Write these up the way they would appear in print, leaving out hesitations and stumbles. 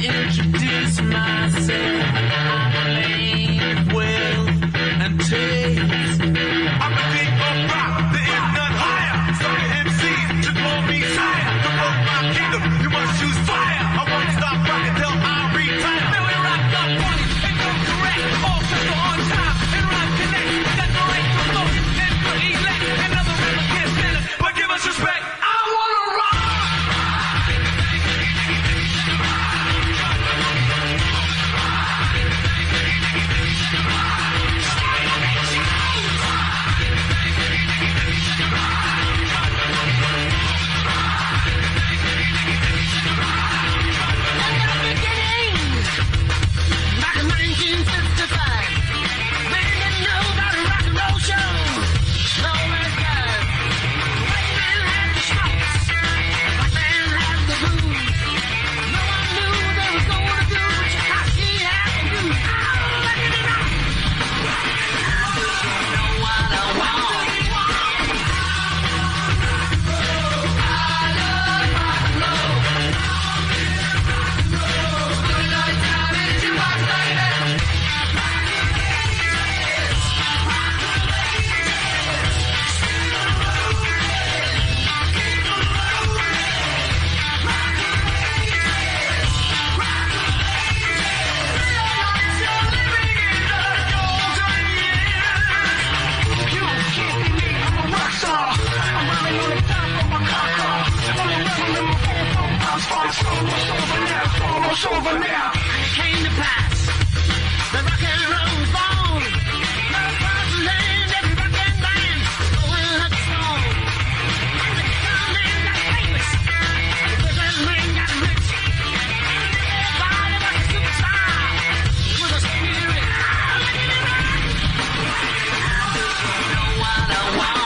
introduce myself. I'm a man of wealth and taste. I'm a king of rock, there is none higher. Some MCs should call me sire. To rock my kingdom, you must choose fire. I won't stop rocking till I retire. Then we rock the party and go correct. All crystal on time and rhyme connect. Got the right to flow and to elect. Another rapper can't stand it, but give us respect. I wanna rock. It's over now. It came to pass. The rock and roll was born. Right across the land, every rock and band going like a song. And the guitar man got famous. The business man got rich. Everybody was a superstar. With a spirit. You know what I want.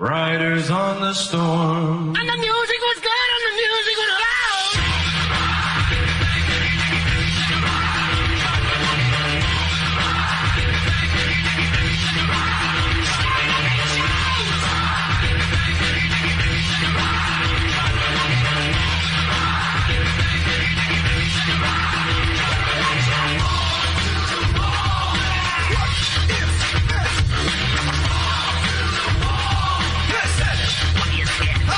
Riders on the storm. And the music was good and the music was loud. What is it?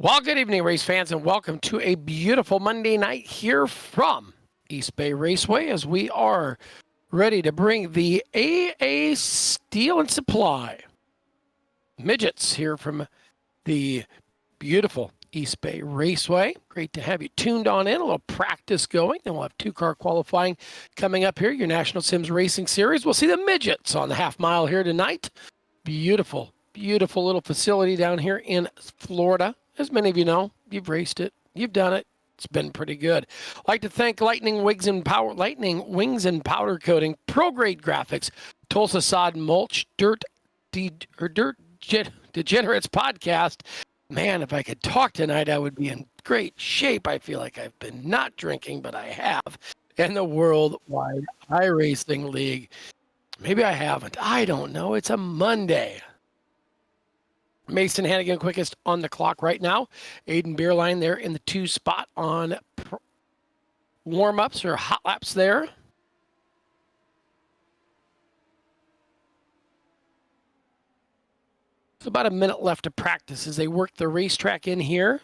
Well, good evening, race fans, and welcome to a beautiful Monday night here from East Bay Raceway as we are ready to bring the AA Steel and Supply Midgets here from the beautiful East Bay Raceway. Great to have you tuned on in. A little practice going. Then we'll have two-car qualifying coming up here. Your National Sims Racing Series. We'll see the Midgets on the half mile here tonight. Beautiful, beautiful little facility down here in Florida. As many of you know, you've raced it, you've done it. It's been pretty good. I'd like to thank Lightning Wings and Powder Coating, Pro Grade Graphics, Tulsa Sod Mulch, Degenerates Podcast. Man, if I could talk tonight, I would be in great shape. I feel like I've been not drinking, but I have. And the Worldwide iRacing League. Maybe I haven't. I don't know. It's a Monday. Mason Hannigan quickest on the clock right now. Aiden Beerline there in the 2 spot on warm-ups or hot laps there. It's about a minute left to practice as they work the racetrack in here.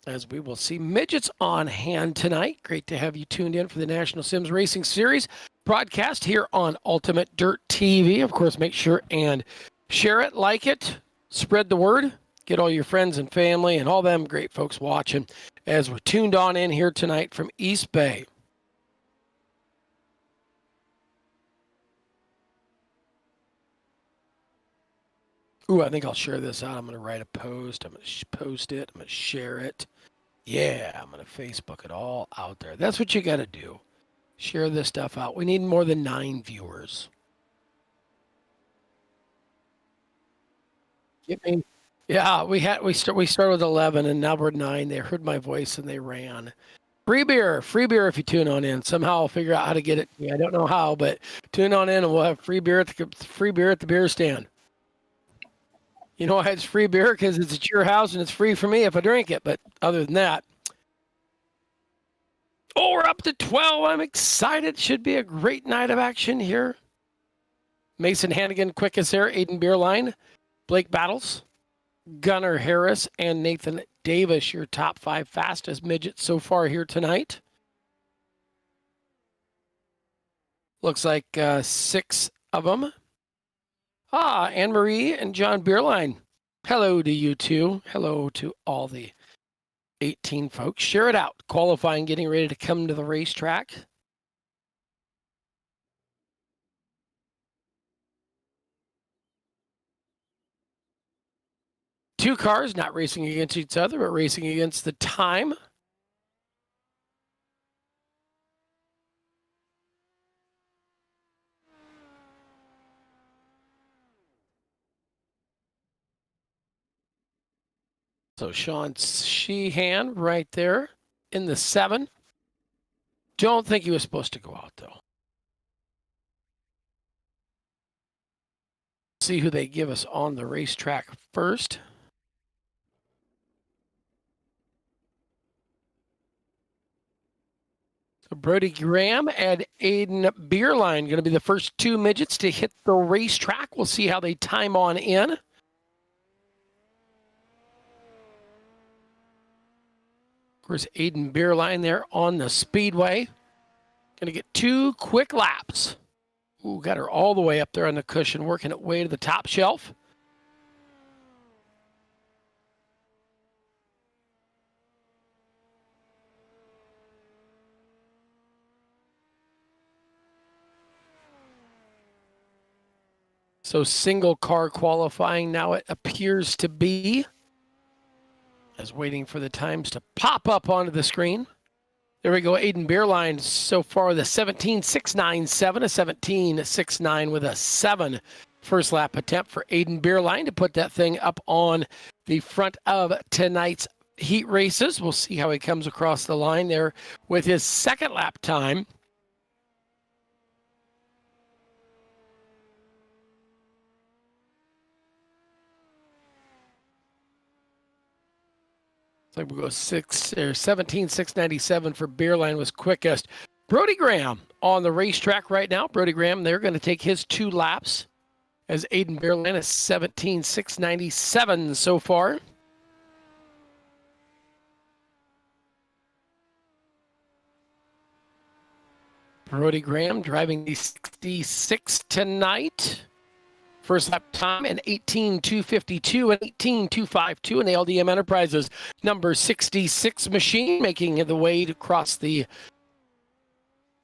As we will see Midgets on hand tonight. Great to have you tuned in for the National Sims Racing Series broadcast here on UltimateDirtTV. Of course, make sure and share it, like it, spread the word, get all your friends and family and all them great folks watching as we're tuned on in here tonight from East Bay. Ooh, I think I'll share this out. I'm going to write a post. I'm going to post it. I'm going to share it. Yeah, I'm going to Facebook it all out there. That's what you got to do. Share this stuff out. We need more than 9 viewers. Yeah, we started with 11 and now we're 9. They heard my voice and they ran. Free beer if you tune on in. Somehow I'll figure out how to get it. I don't know how, but tune on in and we'll have free beer at the beer stand. You know why it's free beer? Because it's at your house and it's free for me if I drink it. But other than that, we're up to 12. I'm excited. Should be a great night of action here. Mason Hannigan quickest there. Aiden Beerline. Blake Battles, Gunnar Harris, and Nathan Davis, your top 5 fastest midgets so far here tonight. Looks like 6 of them. Anne-Marie and John Beerline. Hello to you two. Hello to all the 18 folks. Share it out. Qualifying, getting ready to come to the racetrack. Two cars not racing against each other, but racing against the time. So Sean Sheehan right there in the 7. Don't think he was supposed to go out, though. See who they give us on the racetrack first. Brody Graham and Aiden Beerline going to be the first 2 midgets to hit the racetrack. We'll see how they time on in. Of course, Aiden Beerline there on the speedway. Going to get 2 quick laps. Ooh, got her all the way up there on the cushion, working it way to the top shelf. So single car qualifying now it appears to be. As waiting for the times to pop up onto the screen. There we go. Aiden Beerline so far the 17.697, a 17.69 with a 7 first lap attempt for Aiden Beerline to put that thing up on the front of tonight's heat races. We'll see how he comes across the line there with his second lap time. It's like we'll go 17.697 for Beerline was quickest. Brody Graham on the racetrack right now. Brody Graham, they're going to take his 2 laps as Aiden Beerline is 17.697 so far. Brody Graham driving the 66 tonight. First lap time, an 18.252 and 18.252 in the LDM Enterprises number 66 machine, making the way to cross the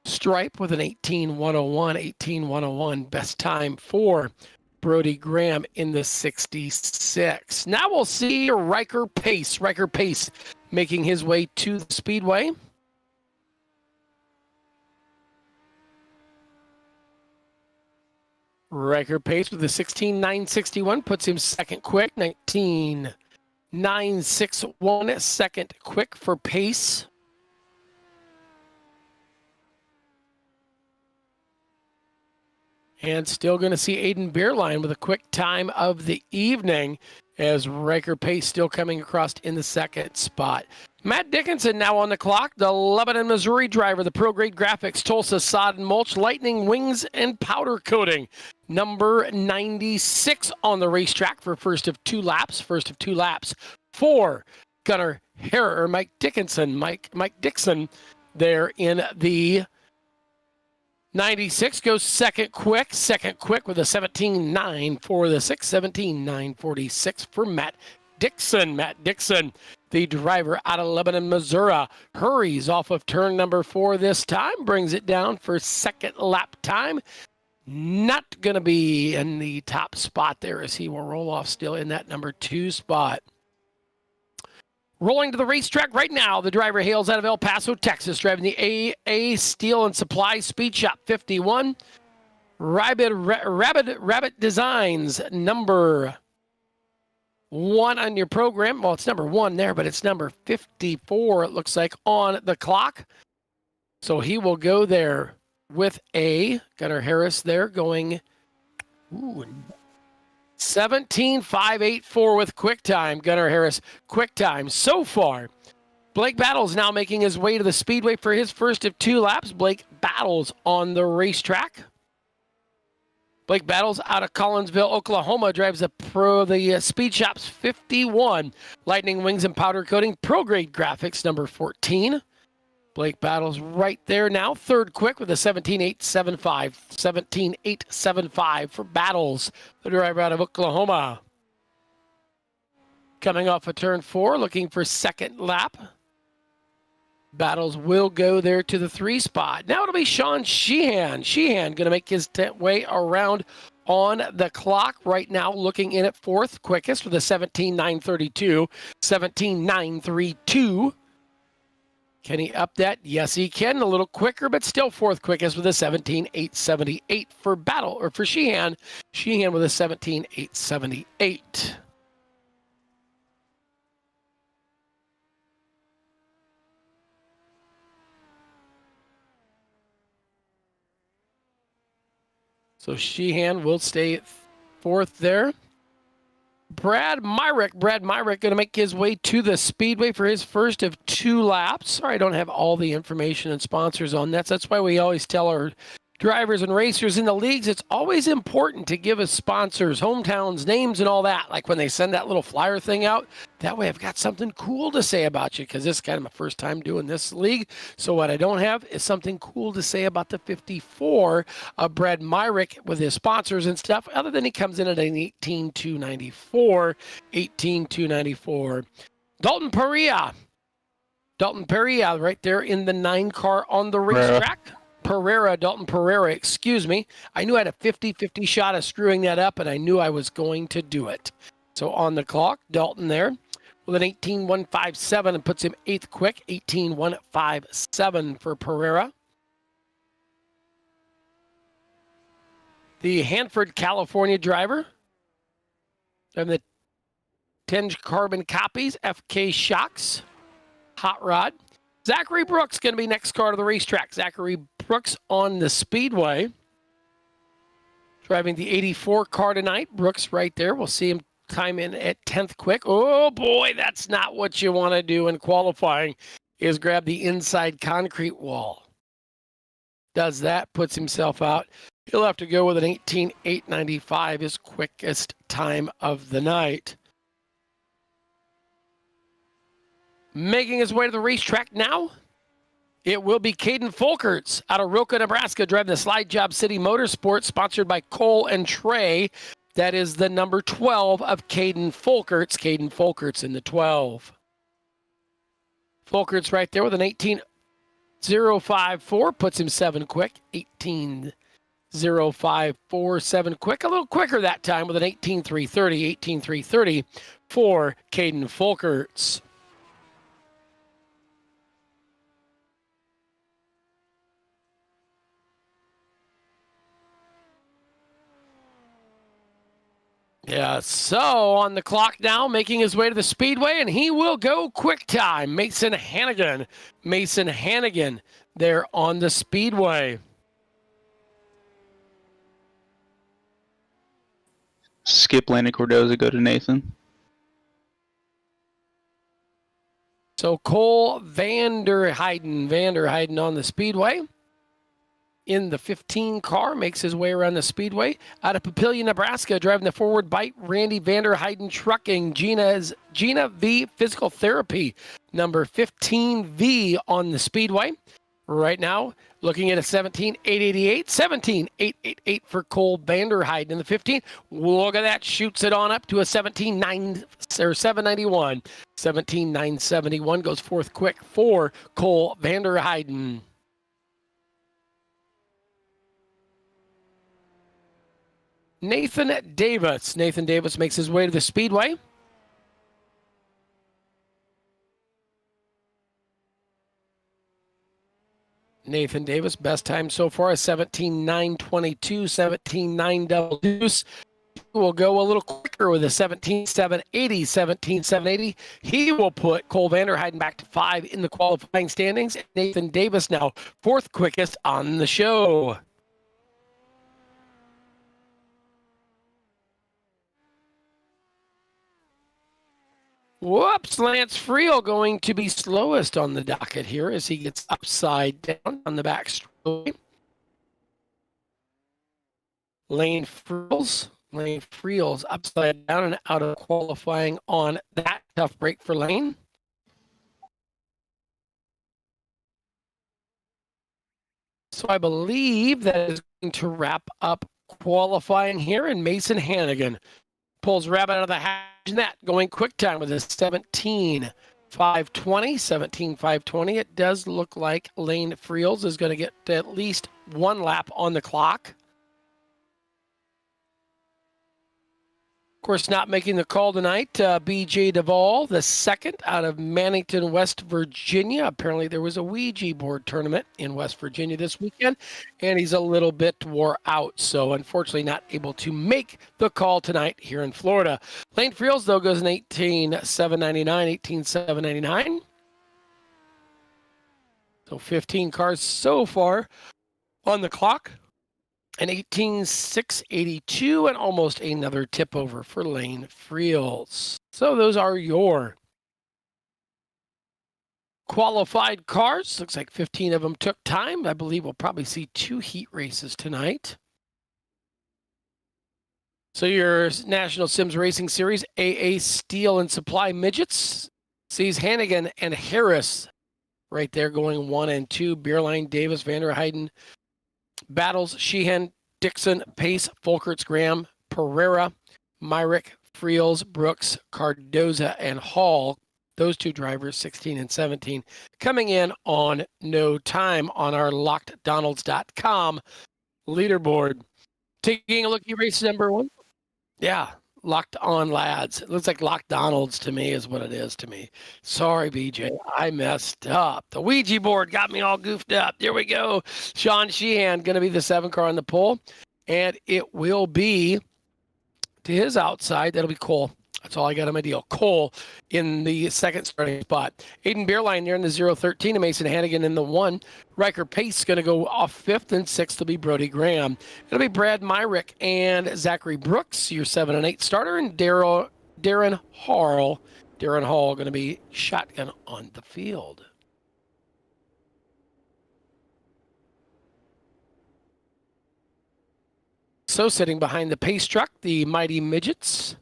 stripe with an 18.101, 18.101 best time for Brody Graham in the 66. Now we'll see Riker Pace. Riker Pace making his way to the speedway. Riker Pace with the 16.961 puts him second quick. 19.961 second quick for Pace. And still going to see Aiden Beerline with a quick time of the evening as Riker Pace still coming across in the second spot. Matt Dickinson now on the clock, the Lebanon, Missouri driver, the Pro Grade Graphics, Tulsa Sod and Mulch, Lightning Wings and Powder Coating. Number 96 on the racetrack for first of two laps. First of two laps for Gunnar Harrer, or Mike Dickinson. Mike Dixon there in the 96 goes second quick with a 17.9 for the 6, 17.946 for Matt Dixon. Matt Dixon, the driver out of Lebanon, Missouri, hurries off of turn number 4 this time, brings it down for second lap time. Not going to be in the top spot there as he will roll off still in that number 2 spot. Rolling to the racetrack right now, the driver hails out of El Paso, Texas, driving the AA Steel and Supply Speed Shop 51. Rabbit Designs, number 1 on your program. Well, it's number 1 there, but it's number 54, it looks like, on the clock. So he will go there with a Gunnar Harris there going 17.584 with quick time. Gunnar Harris, quick time so far. Blake Battles now making his way to the speedway for his first of 2 laps. Blake Battles on the racetrack. Blake Battles out of Collinsville, Oklahoma, drives the Speed Shops 51. Lightning Wings and Powder Coating, Pro Grade Graphics, number 14. Blake Battles right there now, third quick with a 17.875. 17.875 for Battles, the driver out of Oklahoma. Coming off of turn 4, looking for second lap. Battles will go there to the 3 spot. Now it'll be Sean Sheehan. Sheehan going to make his way around on the clock right now, looking in at 4th quickest with a 17.932. 17.932. Can he up that? Yes, he can. A little quicker, but still 4th quickest with a 17.878 for Sheehan. Sheehan with a 17.878. So Sheehan will stay 4th there. Brad Myrick going to make his way to the speedway for his first of 2 laps. Sorry, I don't have all the information and sponsors on that. That's why we always tell our drivers and racers in the leagues, it's always important to give us sponsors, hometowns, names, and all that. Like when they send that little flyer thing out, that way I've got something cool to say about you, because this is kind of my first time doing this league. So what I don't have is something cool to say about the 54 of Brad Myrick with his sponsors and stuff, other than he comes in at an 18.294. 18.294. Dalton Perea right there in the 9 car on the racetrack. Dalton Pereira, excuse me. I knew I had a 50-50 shot of screwing that up, and I knew I was going to do it. So on the clock, Dalton there with an 18.157 and puts him 8th quick, 18.157 for Pereira. The Hanford, California driver and the 10 carbon copies, FK Shocks, Hot Rod. Zachary Brooks going to be next car to the racetrack. Zachary Brooks on the speedway. Driving the 84 car tonight. Brooks right there. We'll see him time in at 10th quick. Oh boy, that's not what you want to do in qualifying, is grab the inside concrete wall. Does that, puts himself out. He'll have to go with an 18.895, his quickest time of the night. Making his way to the racetrack now It will be Caden Folkerts out of Roca, Nebraska, driving the Slide Job City Motorsports, sponsored by Cole and Trey. That is the number 12 of Caden Folkerts. Caden Folkerts in the 12. Folkerts right there with an 18.054, puts him 7 quick. 18.054, 7 quick. A little quicker that time with an 18.330. 18.330 for Caden Folkerts. Yeah, so on the clock now, making his way to the speedway, and he will go quick time. Mason Hannigan. Mason Hannigan there on the speedway. Skip Landon Cordoza, go to Nathan. So Cole Vanderheiden on the speedway. In the 15 car, makes his way around the speedway. Out of Papillion, Nebraska, driving the forward bite, Randy Vanderheiden Trucking. Gina V Physical Therapy, number 15V on the speedway. Right now, looking at a 17.888, 17.888 for Cole Vanderheiden in the 15. Look at that, shoots it on up to a 17.9 or 791. 17.971 goes fourth quick for Cole Vanderheiden. Nathan Davis. Nathan Davis makes his way to the speedway. Nathan Davis, best time so far is 17.922, 17.9 double deuce. Will go a little quicker with a 17.780, 17.780. He will put Cole Vanderheiden back to 5 in the qualifying standings. Nathan Davis now fourth quickest on the show. Whoops, Lance Friel going to be slowest on the docket here as he gets upside down on the back straight. Lane Friel's upside down and out of qualifying on that tough break for Lane. So I believe that is going to wrap up qualifying here, and Mason Hannigan pulls rabbit out of the hat net, going quick time with a 17.520. 17.520. It does look like Lane Friels is going to get at least one lap on the clock. Of course, not making the call tonight, BJ Duvall, the second out of Mannington, West Virginia. Apparently there was a Ouija board tournament in West Virginia this weekend, and he's a little bit wore out, so unfortunately not able to make the call tonight here in Florida. Lane Friels, though, goes in 18.799, 18.799. So 15 cars so far on the clock. An 18.682 and almost another tip over for Lane Friels. So those are your qualified cars. Looks like 15 of them took time. I believe we'll probably see 2 heat races tonight. So your National Sims Racing Series AA Steel and Supply Midgets sees Hannigan and Harris right there going 1 and 2. Beerline, Davis, Vanderheiden, Battles, Sheehan, Dixon, Pace, Folkerts, Graham, Pereira, Myrick, Friels, Brooks, Cardoza, and Hall. Those 2 drivers, 16 and 17, coming in on no time on our LockedDonalds.com leaderboard. Taking a look at race number 1. Yeah, Locked On Lads. It looks like Locked Donalds to me is what it is to me. Sorry, BJ. I messed up. The Ouija board got me all goofed up. There we go. Sean Sheehan going to be the 7 car on the pole. And it will be to his outside. That'll be Cole. That's all I got on my deal. Cole in the second starting spot. Aiden Beerline there in the 013, and Mason Hannigan in the 1. Riker Pace going to go off 5th, and 6th will be Brody Graham. It'll be Brad Myrick and Zachary Brooks, your 7 and 8 starter, and Darren Hall going to be shotgun on the field. So sitting behind the Pace truck, the Mighty Midgets.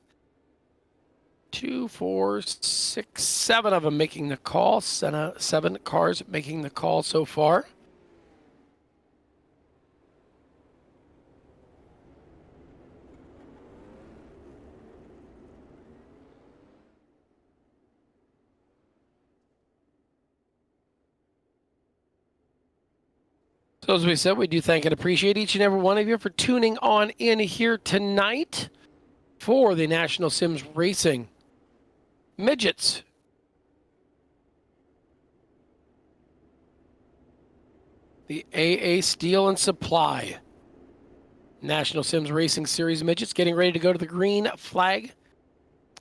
2, 4, 6, 7 of them making the call. 7 cars making the call so far. So as we said, we do thank and appreciate each and every one of you for tuning on in here tonight for the National Sims Racing Midgets. The AA Steel and Supply National Sims Racing Series Midgets getting ready to go to the green flag.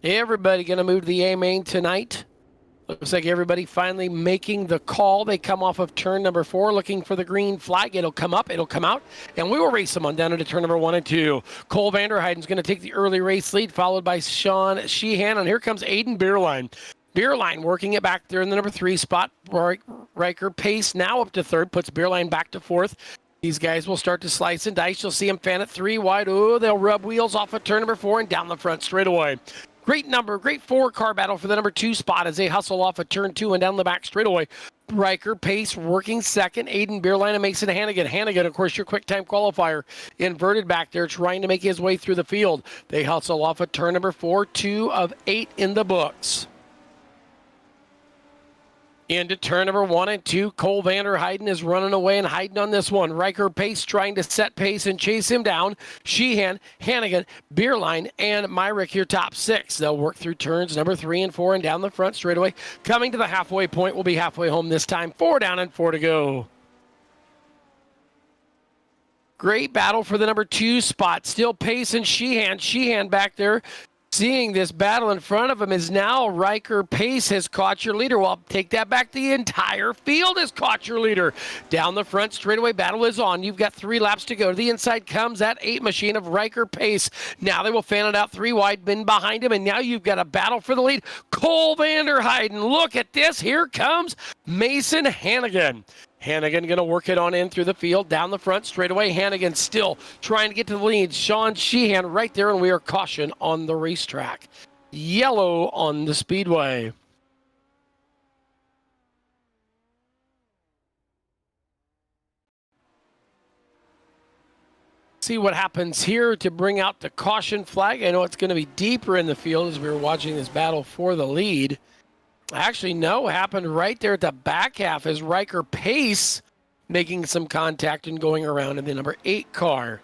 Everybody going to move to the A main tonight. Looks like everybody finally making the call. They come off of turn number 4 looking for the green flag. It'll come up, it'll come out, and we will race them on down into turn number 1 and 2. Cole Vanderheiden's going to take the early race lead, followed by Sean Sheehan, and here comes Aiden Beerline. Beerline working it back there in the number 3 spot. Riker Pace now up to 3rd, puts Beerline back to 4th. These guys will start to slice and dice. You'll see them fan at 3 wide. Oh, they'll rub wheels off of turn number 4 and down the front straightaway. Great 4-car battle for the number 2 spot as they hustle off of turn 2 and down the back straightaway. Riker Pace working second. Aiden Beerline and Mason Hannigan. Hannigan, of course, your quick time qualifier, inverted back there, trying to make his way through the field. They hustle off of turn number 4, 2 of 8 in the books. Into turn number 1 and 2, Cole Vanderheiden is running away and hiding on this one. Riker Pace trying to set pace and chase him down. Sheehan, Hannigan, Beerline, and Myrick here top 6. They'll work through turns number 3 and 4 and down the front straightaway. Coming to the halfway point, will be halfway home this time. 4 down and 4 to go. Great battle for the number 2 spot. Still Pace and Sheehan. Sheehan back there. Seeing this battle in front of him is now Riker Pace has caught your leader. Well, take that back. The entire field has caught your leader. Down the front straightaway, battle is on. You've got 3 laps to go. To the inside comes that 8 machine of Riker Pace. Now they will fan it out 3 wide, been behind him, and now you've got a battle for the lead. Cole Vanderheiden, look at this. Here comes Mason Hannigan. Hannigan going to work it on in through the field, down the front straightaway. Hannigan still trying to get to the lead. Sean Sheehan right there, and we are caution on the racetrack. Yellow on the speedway. See what happens here to bring out the caution flag. I know it's going to be deeper in the field as we were watching this battle for the lead. Actually, no, happened right there at the back half as Riker Pace making some contact and going around in the number 8 car.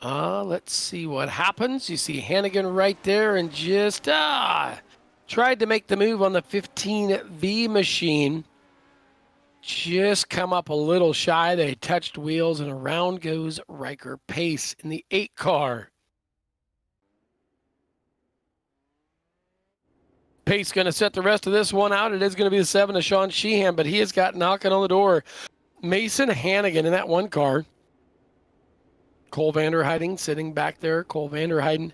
Let's see what happens. You see Hannigan right there and just tried to make the move on the 15V machine. Just come up a little shy. They touched wheels and around goes Riker Pace in the 8 car. Pace going to set the rest of this one out. It is going to be the 7 of Sean Sheehan, but he has got knocking on the door. Mason Hannigan in that 1 car. Cole Vanderheiden sitting back there. Cole Vanderheiden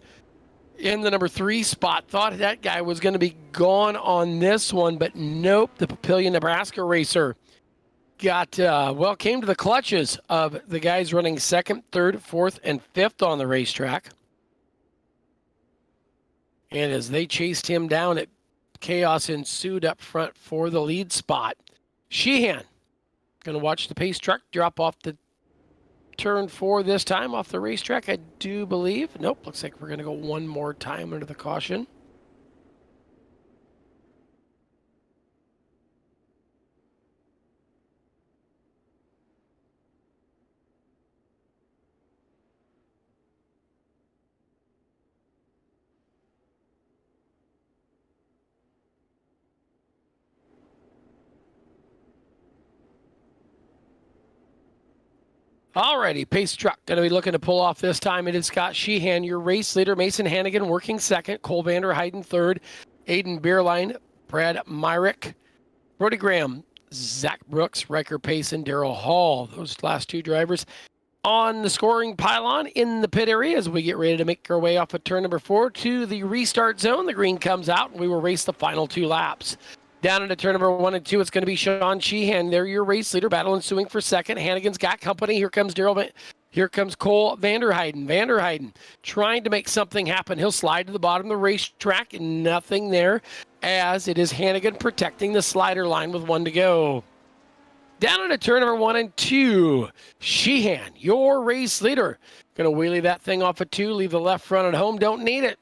in the number 3 spot. Thought that guy was going to be gone on this one, but nope. The Papillion, Nebraska racer got, came to the clutches of the guys running 2nd, 3rd, 4th, and 5th on the racetrack. And as they chased him down, chaos ensued up front for the lead spot. Sheehan going to watch the pace truck drop off the turn 4 this time off the racetrack, I do believe. Nope, looks like we're going to go one more time under the caution. Alrighty, pace truck going to be looking to pull off this time. It is Scott Sheehan, your race leader. Mason Hannigan working 2nd. Cole Vanderheiden 3rd. Aiden Beerline, Brad Myrick, Brody Graham, Zach Brooks, Riker Pace, and Darrell Hall. Those last 2 drivers on the scoring pylon in the pit area as we get ready to make our way off of turn number 4 to the restart zone. The green comes out, and we will race the final 2 laps. Down into turn number 1 and 2, it's going to be Sean Sheehan. They're your race leader. Battle ensuing for 2nd. Hannigan's got company. Here comes Darrell Here comes Cole Vanderheiden. Vanderheiden trying to make something happen. He'll slide to the bottom of the racetrack, and nothing there, as it is Hannigan protecting the slider line with 1 to go. Down into turn number 1 and 2. Sheehan, your race leader. Going to wheelie that thing off of 2, leave the left front at home. Don't need it.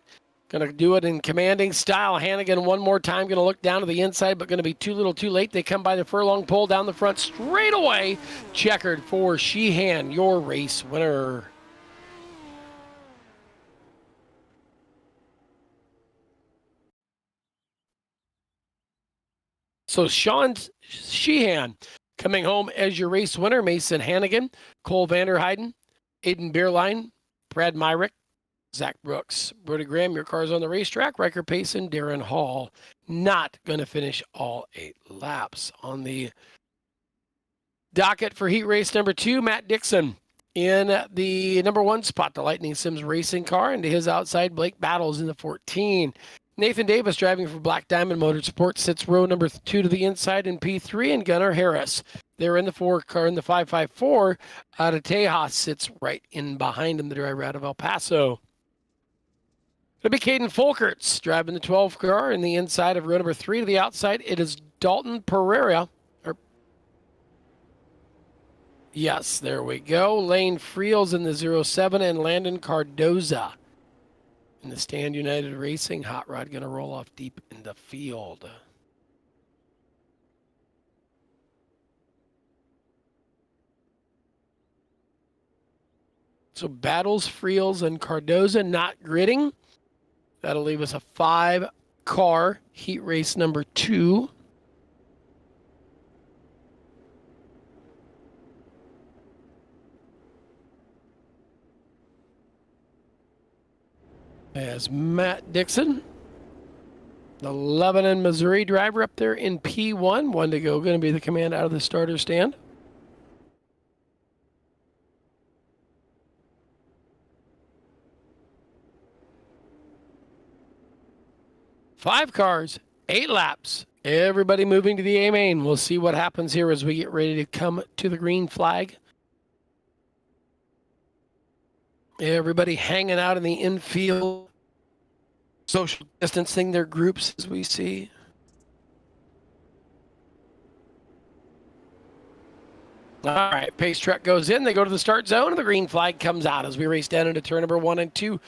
Going to do it in commanding style. Hannigan one more time. Going to look down to the inside, but going to be too little too late. They come by the furlong pole down the front straight away. Checkered for Sheehan, your race winner. So Sean Sheehan coming home as your race winner. Mason Hannigan, Cole Vanderheiden, Aiden Beerline, Brad Myrick, Zach Brooks, Brody Graham, your cars on the racetrack. Riker Payson, Darren Hall, not going to finish all 8 laps. On the docket for heat race number 2, Matt Dixon in the number 1 spot, the Lightning Sims racing car, and to his outside, Blake Battles in the 14. Nathan Davis driving for Black Diamond Motorsport sits row number 2 to the inside in P3, and Gunnar Harris. They're in the 4 car in the 554. Out of Tejas sits right in behind him, the driver out of El Paso. It'll be Caden Folkerts driving the 12 car in the inside of row number 3 to the outside. It is Dalton Pereira. Yes, there we go. Lane Friels in the 07 and Landon Cardoza in the Stand United Racing. Hot Rod going to roll off deep in the field. So Battles, Friels, and Cardoza not gridding. That'll leave us a 5-car heat race number 2. As Matt Dixon, the Lebanon, Missouri driver up there in P1. 1 to go, going to be the command out of the starter stand. Five cars, 8 laps. Everybody moving to the A main. We'll see what happens here as we get ready to come to the green flag. Everybody hanging out in the infield, social distancing their groups as we see. All right, pace truck goes in. They go to the start zone, and the green flag comes out as we race down into turn number 1 and 2.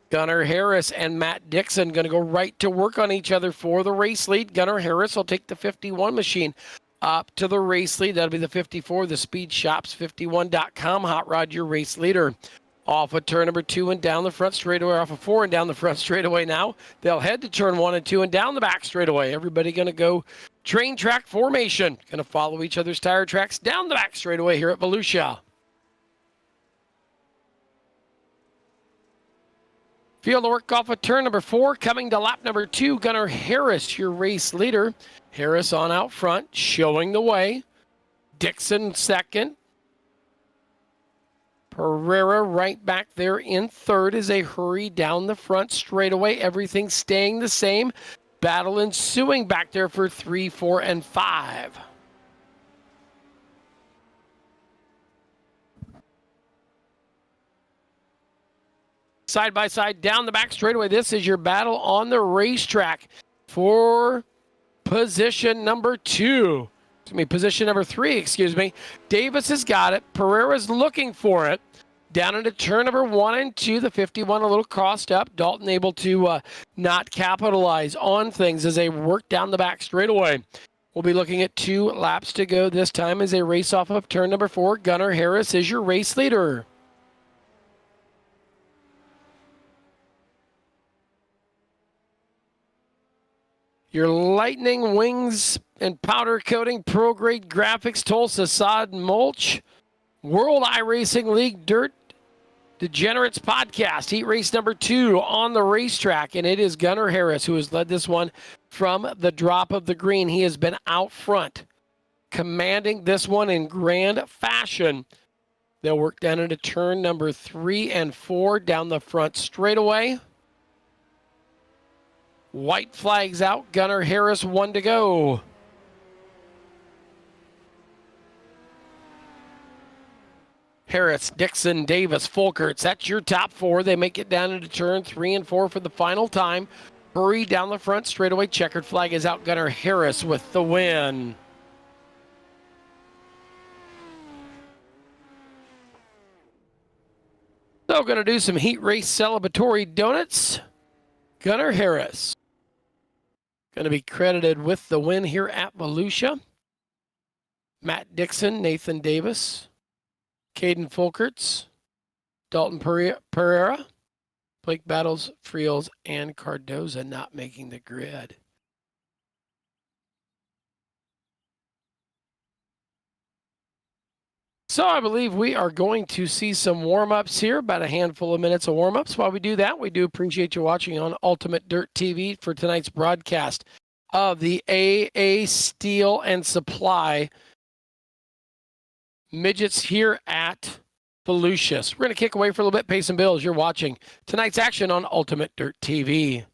Gunnar Harris and Matt Dixon going to go right to work on each other for the race lead. Gunnar Harris will take the 51 machine up to the race lead. That'll be the 54, the Speed Shops 51.com. Hot Rod, your race leader. Off of turn number 2 and down the front straightaway, off of 4 and down the front straightaway now. They'll head to turn 1 and 2 and down the back straightaway. Everybody going to go train track formation. Going to follow each other's tire tracks down the back straightaway here at Volusia. Field work off of turn number 4, coming to lap number 2. Gunnar Harris, your race leader. Harris on out front, showing the way. Dixon second. Pereira right back there in third as they hurry down the front straightaway. Everything staying the same. Battle ensuing back there for 3, 4, and 5. Side by side down the back straightaway. This is your battle on the racetrack for position number 2. Position number 3, excuse me. Davis has got it. Pereira's looking for it. Down into turn number 1 and 2. The 51 a little crossed up. Dalton able to not capitalize on things as they work down the back straightaway. We'll be looking at 2 laps to go this time as they race off of turn number 4. Gunnar Harris is your race leader. Your Lightning Wings and Powder Coating Pro Grade Graphics Tulsa Sod Mulch World iRacing League Dirt Degenerates Podcast. Heat race number 2 on the racetrack, and it is Gunnar Harris who has led this one from the drop of the green. He has been out front, commanding this one in grand fashion. They'll work down into turn number 3 and 4 down the front straightaway. White flags out. Gunnar Harris 1 to go. Harris, Dixon, Davis, Folkerts. That's your top four. They make it down into turn 3 and 4 for the final time. Hurry down the front straightaway. Checkered flag is out. Gunnar Harris with the win. So going to do some heat race celebratory donuts. Gunnar Harris going to be credited with the win here at Volusia. Matt Dixon, Nathan Davis, Caden Folkerts, Dalton Pereira, Blake Battles, Friels, and Cardoza not making the grid. So I believe we are going to see some warm-ups here, about a handful of minutes of warm-ups. While we do that, we do appreciate you watching on Ultimate Dirt TV for tonight's broadcast of the AA Steel and Supply Midgets here at Volusia. We're going to kick away for a little bit, pay some bills. You're watching tonight's action on Ultimate Dirt TV.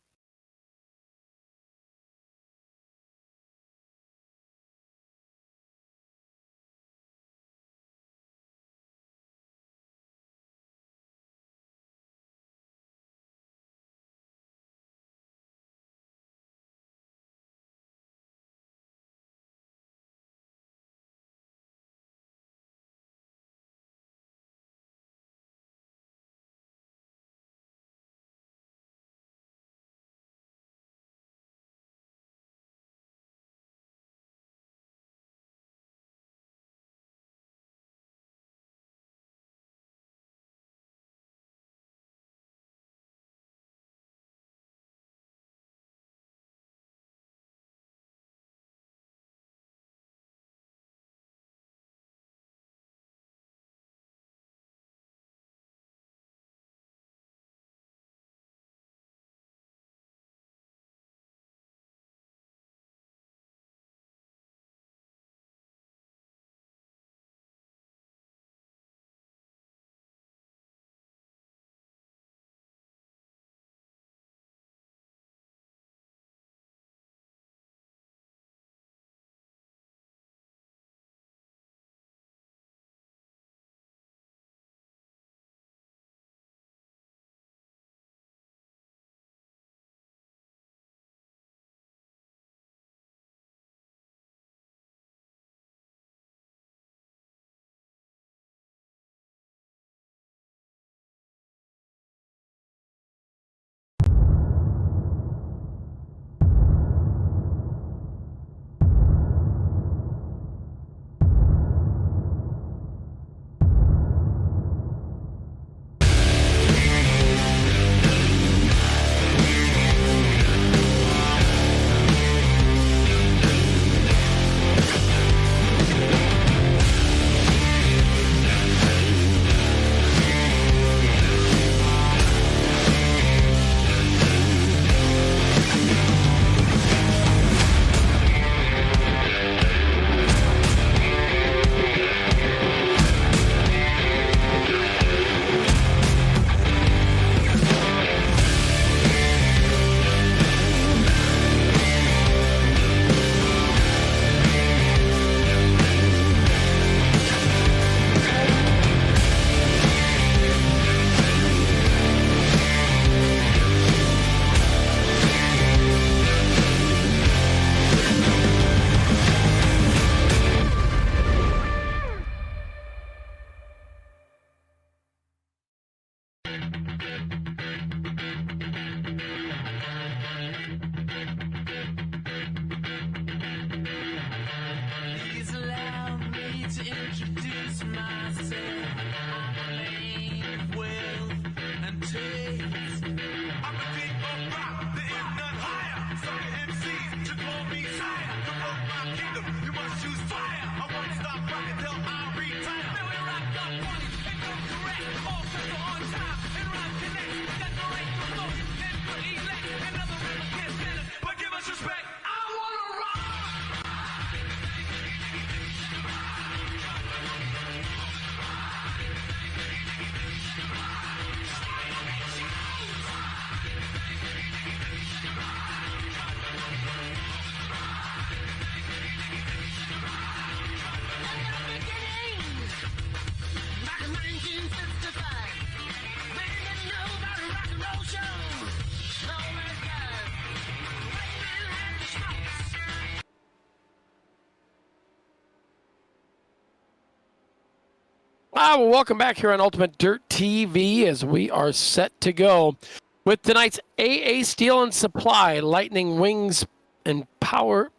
Well, welcome back here on Ultimate Dirt TV as we are set to go with tonight's AA Steel and Supply, Lightning Wings and Powder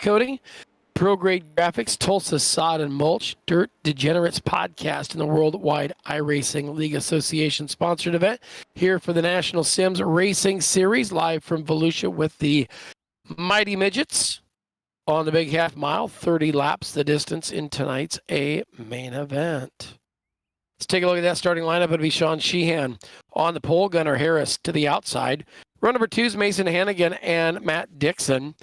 Coating, Pro Grade Graphics, Tulsa Sod and Mulch, Dirt Degenerates podcast, and the Worldwide iRacing League Association sponsored event here for the National Sims Racing Series, live from Volusia with the Mighty Midgets on the big half mile, 30 laps the distance in tonight's A main event. Let's take a look at that starting lineup. It'll be Sean Sheehan on the pole, Gunnar Harris to the outside. Row number 2 is Mason Hannigan and Matt Dixon.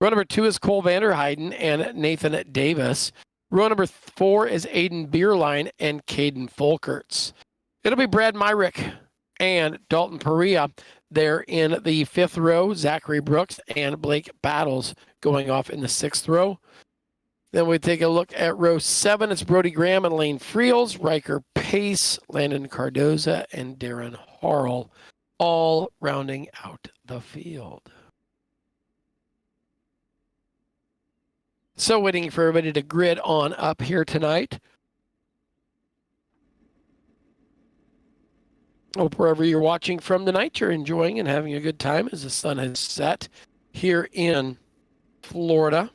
Row number 2 is Cole Vanderheiden and Nathan Davis. Row number 4 is Aiden Bierlein and Caden Folkerts. It'll be Brad Myrick and Dalton Perea there in the 5th row. Zachary Brooks and Blake Battles going off in the 6th row. Then we take a look at row 7. It's Brody Graham and Lane Friels, Riker Pace, Landon Cardoza, and Darren Harrell, all rounding out the field. So waiting for everybody to grid on up here tonight. Hope wherever you're watching from tonight, you're enjoying and having a good time as the sun has set here in Florida.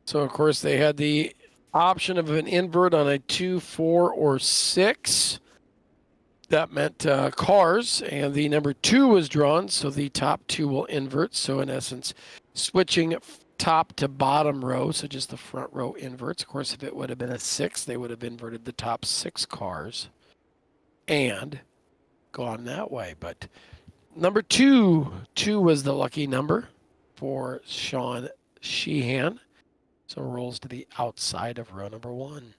So, of course, they had the option of an invert on a 2, 4, or 6. That meant cars, and the number 2 was drawn, so the top 2 will invert. So, in essence, switching top to bottom row, so just the front row inverts. Of course, if it would have been a 6, they would have inverted the top 6 cars and gone that way. But number 2 was the lucky number for Sean Sheehan. So rolls to the outside of row number 1.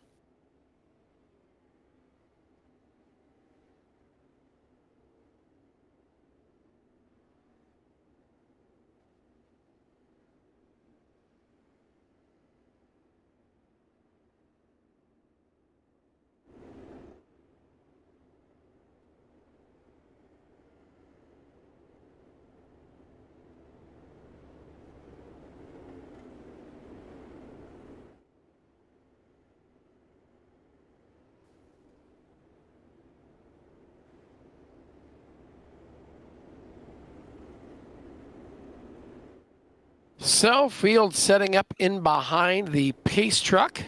So field setting up in behind the pace truck.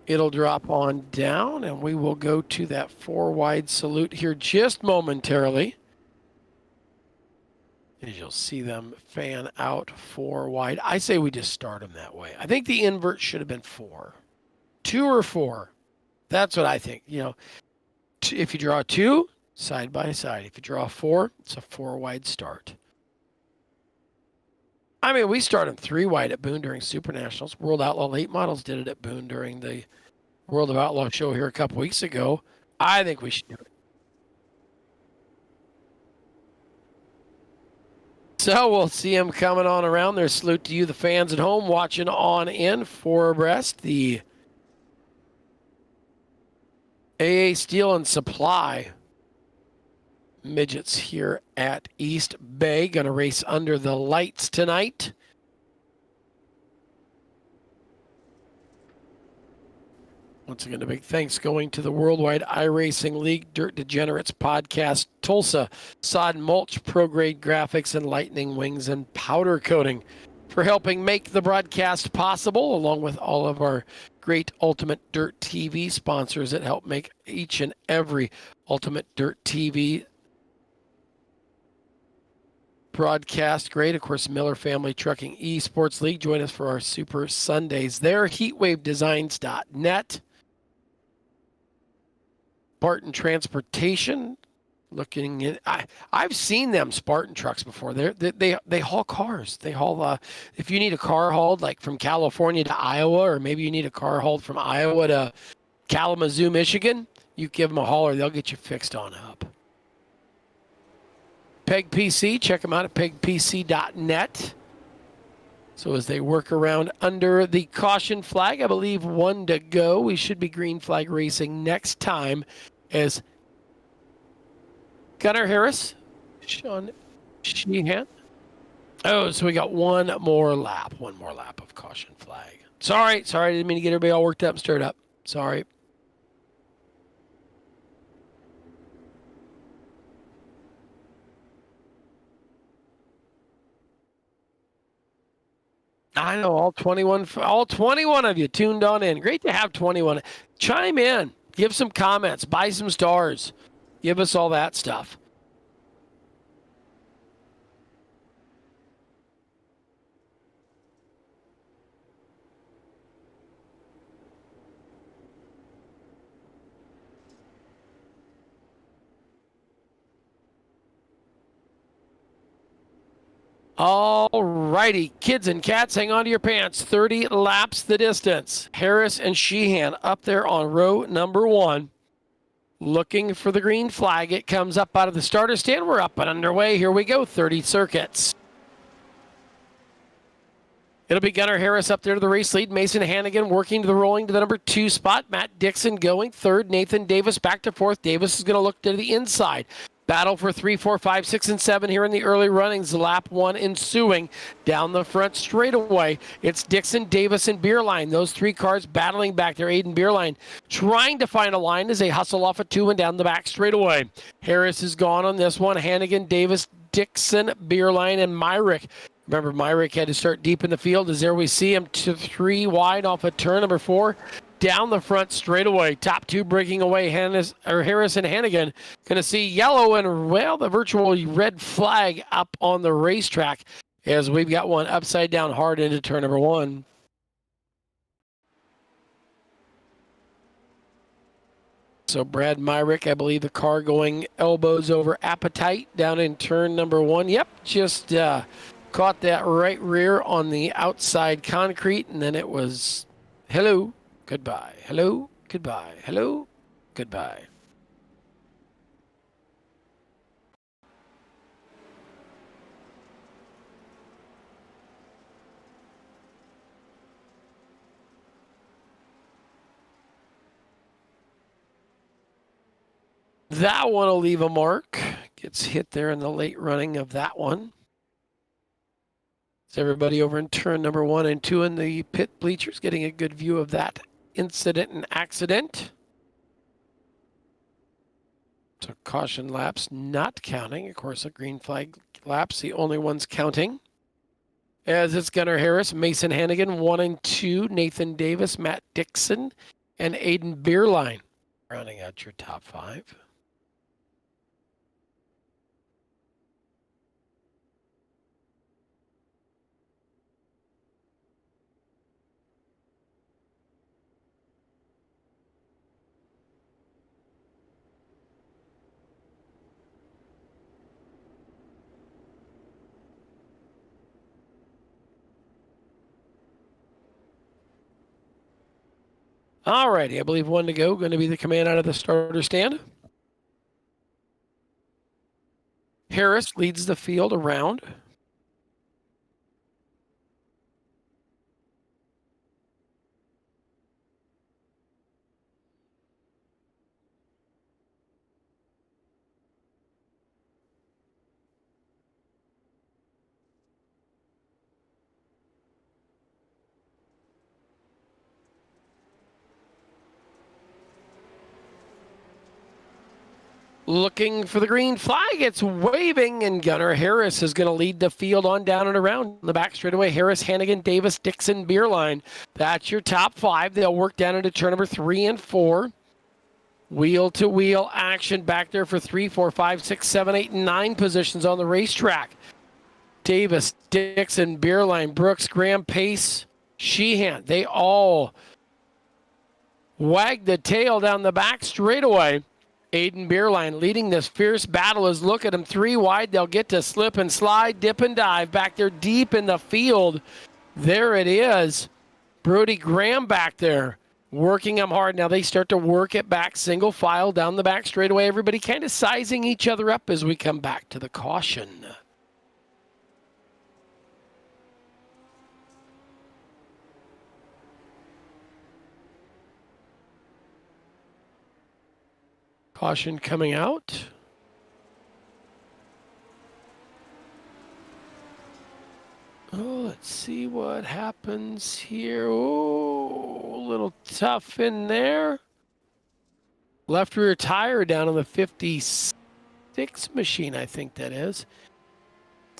It'll drop on down, and we will go to that 4 wide salute here just momentarily. As you'll see them fan out 4 wide. I say we just start them that way. I think the invert should have been 4. 2 or 4. That's what I think. You know, if you draw 2, side by side. If you draw 4, it's a 4 wide start. I mean, we started 3 wide at Boone during Super Nationals. World Outlaw Late Models did it at Boone during the World of Outlaw show here a couple weeks ago. I think we should do it. So we'll see them coming on around there. Salute to you, the fans at home, watching on in 4 abreast. The AA Steel and Supply Midgets here at East Bay. Going to race under the lights tonight. Once again, a big thanks going to the Worldwide iRacing League, Dirt Degenerates podcast, Tulsa Sod and Mulch, Pro Grade Graphics, and Lightning Wings and Powder Coating for helping make the broadcast possible, along with all of our great Ultimate Dirt TV sponsors that help make each and every Ultimate Dirt TV broadcast great. Of course, Miller Family Trucking Esports League. Join us for our Super Sundays there. HeatWaveDesigns.net. Spartan Transportation. Looking at, I've seen them Spartan trucks before. They haul cars. They haul, if you need a car hauled like from California to Iowa, or maybe you need a car hauled from Iowa to Kalamazoo, Michigan, you give them a hauler, they'll get you fixed on up. Peg PC, check them out at pegpc.net. So as they work around under the caution flag, I believe 1 to go. We should be green flag racing next time as Gunnar Harris, Sean Sheehan. Oh, so we got one more lap. One more lap of caution flag. Sorry. I didn't mean to get everybody all worked up and stirred up. Sorry. I know all 21 of you tuned on in. Great to have 21. Chime in, give some comments, buy some stars, give us all that stuff. All righty, kids and cats, hang on to your pants. 30 laps the distance. Harris and Sheehan up there on row number 1. Looking for the green flag. It comes up out of the starter stand. We're up and underway. Here we go, 30 circuits. It'll be Gunnar Harris up there to the race lead. Mason Hannigan working to the rolling to the number 2 spot. Matt Dixon going third. Nathan Davis back to fourth. Davis is going to look to the inside. Battle for 3, 4, 5, 6, and 7 here in the early runnings. Lap 1 ensuing down the front straightaway. It's Dixon, Davis, and Beerline. Those 3 cars battling back there. Aiden Beerline trying to find a line as they hustle off a 2 and down the back straightaway. Harris is gone on this one. Hannigan, Davis, Dixon, Beerline, and Myrick. Remember, Myrick had to start deep in the field as there we see him to 3 wide off of turn number 4. Down the front straightaway. Top 2 breaking away. Harris and Hannigan. Going to see yellow and, well, the virtual red flag up on the racetrack as we've got one upside down hard into turn number 1. So Brad Myrick, I believe the car going elbows over appetite down in turn number 1. Yep, just caught that right rear on the outside concrete, and then it was hello. Goodbye. Hello. Goodbye. Hello. Goodbye. That one will leave a mark. Gets hit there in the late running of that one. It's everybody over in turn number 1 and 2 in the pit bleachers getting a good view of that incident and accident. So caution laps not counting. Of course, the green flag laps, the only ones counting. As it's Gunnar Harris, Mason Hannigan, 1 and 2, Nathan Davis, Matt Dixon, and Aiden Beerline. Rounding out your top 5. All righty, I believe 1 to go. Going to be the command out of the starter stand. Harris leads the field around. Looking for the green flag. It's waving, and Gunnar Harris is going to lead the field on down and around. In the back straightaway, Harris, Hannigan, Davis, Dixon, Beerline. That's your top 5. They'll work down into turn number 3 and 4. Wheel-to-wheel action back there for 3, 4, 5, 6, 7, 8, 9 positions on the racetrack. Davis, Dixon, Beerline, Brooks, Graham, Pace, Sheehan. They all wag the tail down the back straightaway. Aiden Beerline leading this fierce battle as look at them 3 wide. They'll get to slip and slide, dip and dive back there deep in the field. There it is. Brody Graham back there working them hard. Now they start to work it back single file down the back straightaway. Everybody kind of sizing each other up as we come back to the caution. Caution coming out. Let's see what happens here. Oh, a little tough in there. Left rear tire down on the 56 machine, I think that is.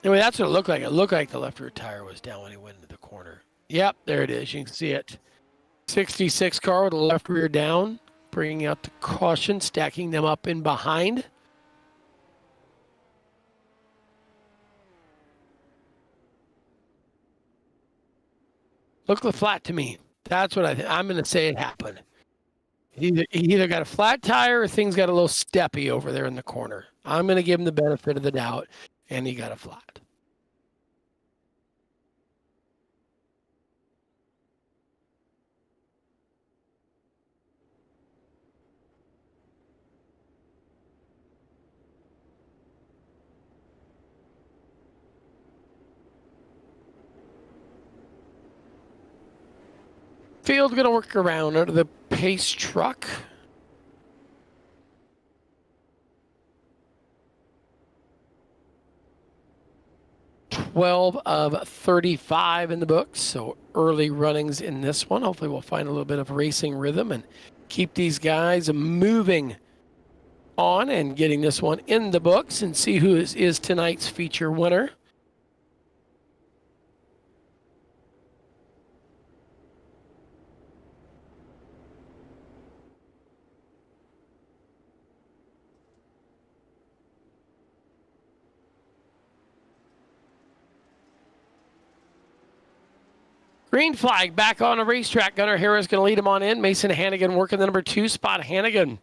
Anyway, that's what it looked like. It looked like the left rear tire was down when he went into the corner. Yep, there it is. You can see it. 66 car with the left rear down, bringing out the caution, stacking them up in behind. Looked flat to me. That's what I think. I'm going to say it happened. He either got a flat tire or things got a little steppy over there in the corner. I'm going to give him the benefit of the doubt, and he got a flat. Field going to work around under the pace truck. $12 of 35 in the books, so early runnings in this one. Hopefully we'll find a little bit of racing rhythm and keep these guys moving on and getting this one in the books and see who is tonight's feature winner. Green flag back on a racetrack. Gunnar Harris going to lead him on in. Mason Hannigan working the number 2 spot. Hannigan.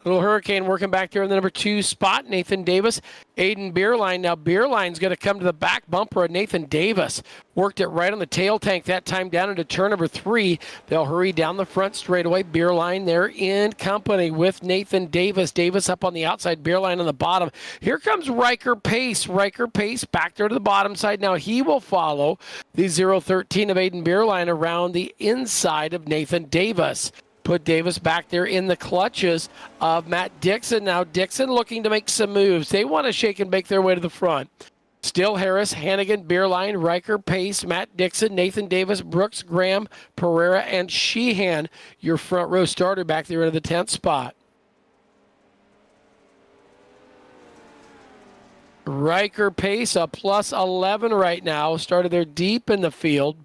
Little Hurricane working back there in the number 2 spot. Nathan Davis, Aiden Beerline. Now Beerline's going to come to the back bumper of Nathan Davis. Worked it right on the tail tank that time down into turn number 3. They'll hurry down the front straightaway. Beerline there in company with Nathan Davis. Davis up on the outside, Beerline on the bottom. Here comes Riker Pace. Riker Pace back there to the bottom side. Now he will follow the 013 of Aiden Beerline around the inside of Nathan Davis. Put Davis back there in the clutches of Matt Dixon. Now Dixon looking to make some moves. They want to shake and bake their way to the front. Still Harris, Hannigan, Beerline, Riker, Pace, Matt Dixon, Nathan Davis, Brooks, Graham, Pereira, and Sheehan. Your front row starter back there into the 10th spot. Riker Pace, a plus 11 right now. Started there deep in the field.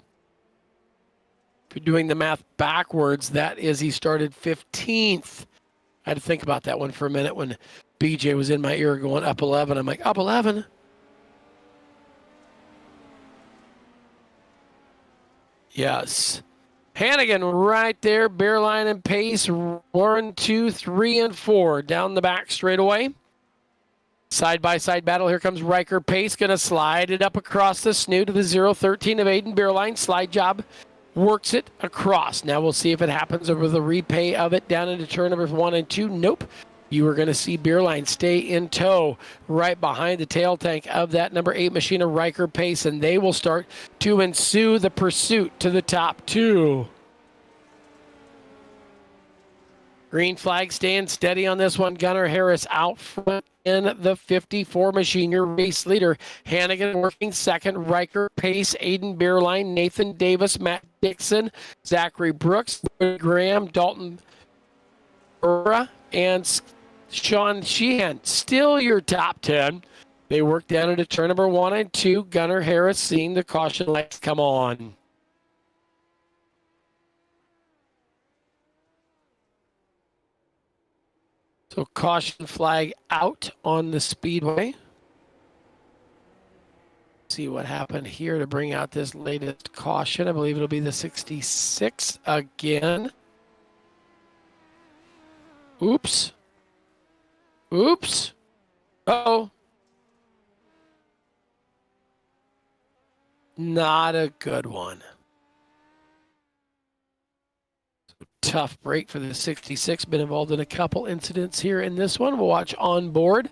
If you're doing the math backwards, that is he started 15th. I had to think about that one for a minute when BJ was in my ear going up 11. I'm like, up 11? Yes. Hannigan right there, Beerline and Pace, 1, 2, 3, and 4 down the back straight away. Side-by-side battle. Here comes Riker Pace, going to slide it up across the snoot of the 013 of Aiden Beerline. Slide job. Works it across. Now we'll see if it happens over the repay of it down into turn numbers 1 and 2. Nope. You are going to see Beerline stay in tow right behind the tail tank of that number 8 machine of Riker Pace, and they will start to ensue the pursuit to the top 2. Green flag staying steady on this one. Gunnar Harris out front in the 54 machine. Your race leader. Hannigan working second. Riker Pace, Aiden Beerline, Nathan Davis, Matt Dixon, Zachary Brooks, Graham, Dalton Pereira, and Sean Sheehan. Still your top 10. They work down into turn number 1 and 2. Gunnar Harris seeing the caution lights come on. So caution flag out on the speedway. See what happened here to bring out this latest caution. I believe it'll be the 66 again. Oops. Oops. Uh-oh. Not a good one. Tough break for the 66. Been involved in a couple incidents here in this one. We'll watch on board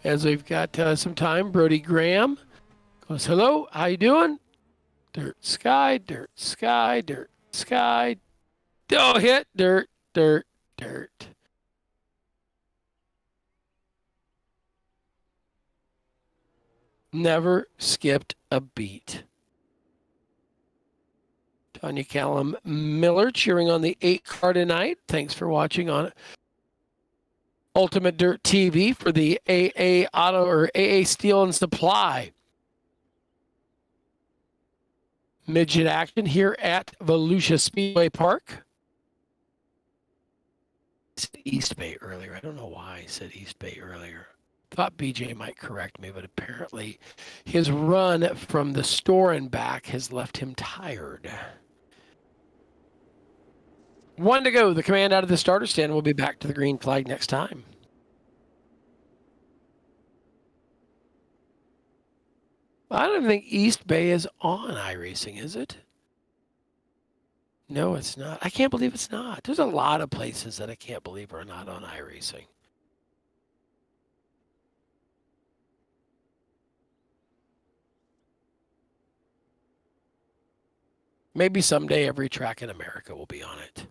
as we've got some time. Brody Graham goes, hello, how you doing? Dirt, sky, dirt, sky, dirt, sky. Oh, hit, dirt, dirt, dirt. Never skipped a beat. Tanya Callum Miller cheering on the 8 car tonight. Thanks for watching on Ultimate Dirt TV for the AA Auto or AA Steel and Supply midget action here at Volusia Speedway Park. I said East Bay earlier. I don't know why I said East Bay earlier. Thought BJ might correct me, but apparently his run from the store and back has left him tired. 1 to go. The command out of the starter stand. We'll be back to the green flag next time. I don't think East Bay is on iRacing, is it? No, it's not. I can't believe it's not. There's a lot of places that I can't believe are not on iRacing. Maybe someday every track in America will be on it.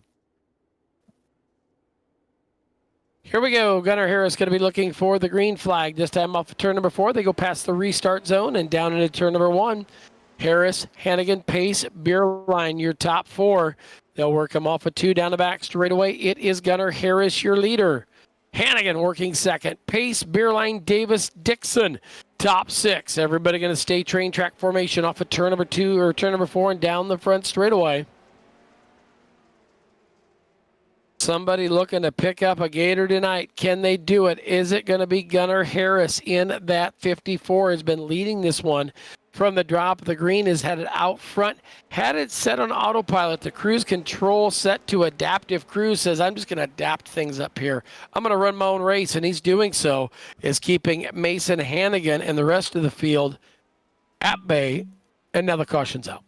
Here we go. Gunnar Harris going to be looking for the green flag. This time off of turn number 4. They go past the restart zone and down into turn number 1. Harris, Hannigan, Pace, Beerline, your top 4. They'll work them off of 2 down the back straight away. It is Gunnar Harris, your leader. Hannigan working second. Pace, Beerline, Davis, Dixon, top 6. Everybody going to stay train track formation off of turn number 2 or turn number 4 and down the front straightaway. Somebody looking to pick up a Gator tonight. Can they do it? Is it going to be Gunnar Harris in that 54? Has been leading this one from the drop. The green is headed out front. Had it set on autopilot. The cruise control set to adaptive cruise says, I'm just going to adapt things up here. I'm going to run my own race, and he's doing so. Is keeping Mason Hannigan and the rest of the field at bay, and now the caution's out.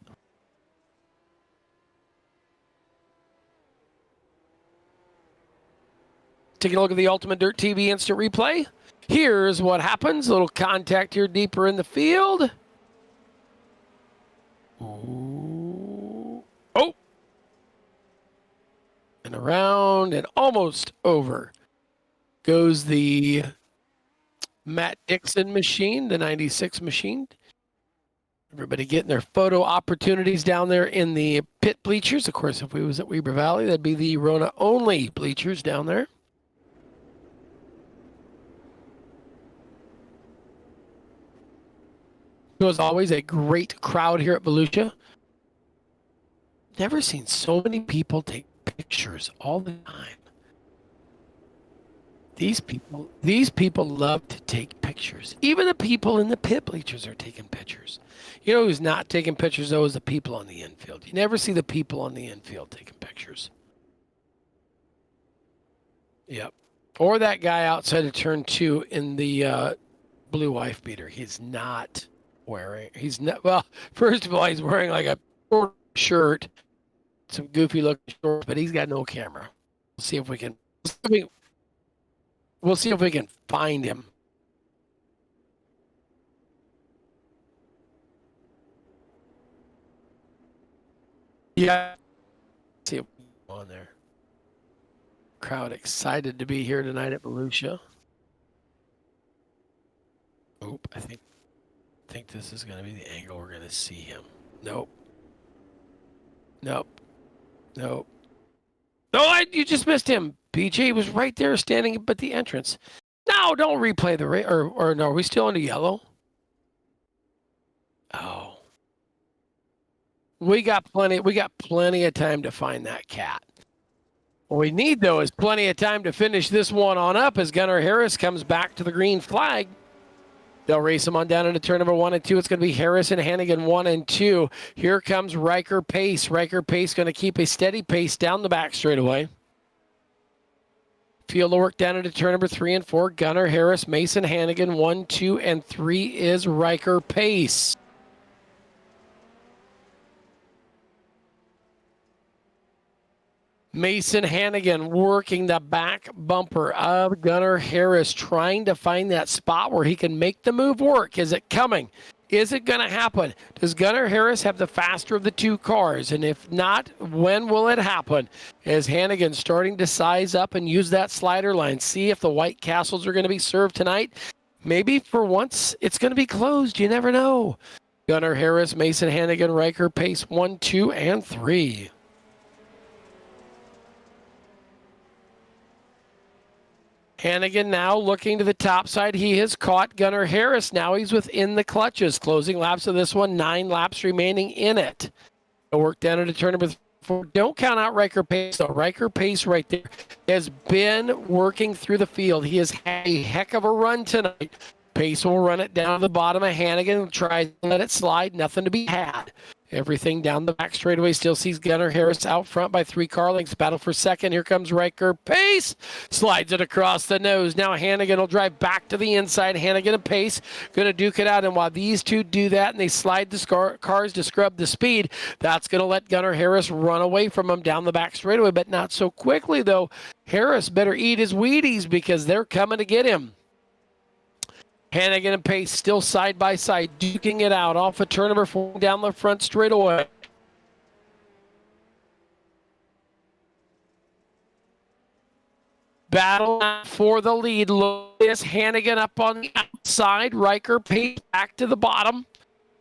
Taking a look at the Ultimate Dirt TV instant replay. Here's what happens. A little contact here deeper in the field. Ooh. Oh. And around and almost over goes the Matt Dixon machine, the 96 machine. Everybody getting their photo opportunities down there in the pit bleachers. Of course, if we was at Weber Valley, that'd be the Rona-only bleachers down there. It was always a great crowd here at Volusia. Never seen so many people take pictures all the time. These people love to take pictures. Even the people in the pit bleachers are taking pictures. You know who's not taking pictures, though, is the people on the infield. You never see the people on the infield taking pictures. Yep. Or that guy outside of turn 2 in the blue wife beater. He's not wearing, well, first of all, he's wearing like a short shirt, some goofy looking shorts, but he's got no camera. We'll see if we can find him. Yeah. See if we can go on there. Crowd excited to be here tonight at Volusia. Oop, I think this is going to be the angle we're going to see him. Nope. No, you just missed him. PJ was right there standing at the entrance. No, don't replay the race. Or no, are we still into yellow? Oh. We got plenty of time to find that cat. What we need, though, is plenty of time to finish this one on up as Gunnar Harris comes back to the green flag. They'll race him on down into turn number 1 and 2. It's going to be Harris and Hannigan 1 and 2. Here comes Riker Pace. Riker Pace going to keep a steady pace down the back straightaway. Field of work down into turn number 3 and 4. Gunnar Harris, Mason Hannigan 1, 2, and 3 is Riker Pace. Mason Hannigan working the back bumper of Gunnar Harris, trying to find that spot where he can make the move work. Is it coming? Is it going to happen? Does Gunnar Harris have the faster of the 2 cars? And if not, when will it happen? Is Hannigan starting to size up and use that slider line? See if the White Castles are going to be served tonight. Maybe for once it's going to be closed. You never know. Gunnar Harris, Mason Hannigan, Riker, pace 1, 2, and 3. Hannigan now looking to the top side. He has caught Gunnar Harris. Now he's within the clutches. Closing laps of this one, 9 laps remaining in it. Work down into turn number 4. Don't count out Riker Pace, though. Riker Pace right there has been working through the field. He has had a heck of a run tonight. Pace will run it down to the bottom of Hannigan. Tries to let it slide. Nothing to be had. Everything down the back straightaway. Still sees Gunnar Harris out front by 3 car lengths. Battle for second. Here comes Riker Pace. Slides it across the nose. Now Hannigan will drive back to the inside. Hannigan and Pace going to duke it out. And while these two do that and they slide the cars to scrub the speed, that's going to let Gunnar Harris run away from him down the back straightaway. But not so quickly, though. Harris better eat his Wheaties because they're coming to get him. Hannigan and Pace still side by side, duking it out off of turn number 4 down the front straightaway. Battle for the lead. Look, Hannigan up on the outside. Riker Pace back to the bottom.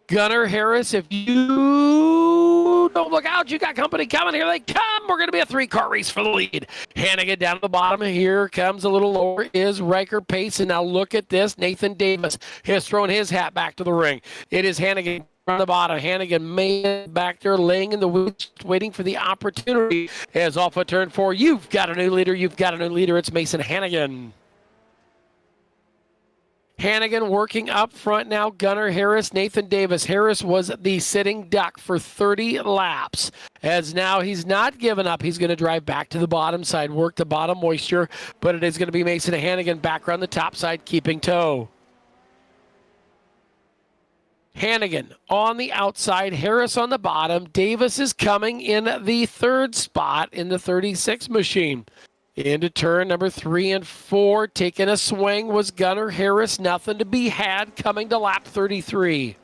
Gunnar Harris, if you don't look out, you got company coming. Here they come. We're going to be a 3-car race for the lead. Hannigan down to the bottom. Here comes a little lower is Riker Pace. And now look at this. Nathan Davis has thrown his hat back to the ring. It is Hannigan on the bottom. Hannigan made back there laying in the weeds, waiting for the opportunity. As off of turn 4, you've got a new leader. You've got a new leader. It's Mason Hannigan. Hannigan working up front now. Gunnar Harris, Nathan Davis. Harris was the sitting duck for 30 laps. As now he's not giving up. He's going to drive back to the bottom side, work the bottom moisture, but it is going to be Mason Hannigan back around the top side, keeping toe. Hannigan on the outside, Harris on the bottom. Davis is coming in the 3rd spot in the 36 machine. Into turn number 3 and 4, taking a swing was Gunnar Harris. Nothing to be had coming to lap 33.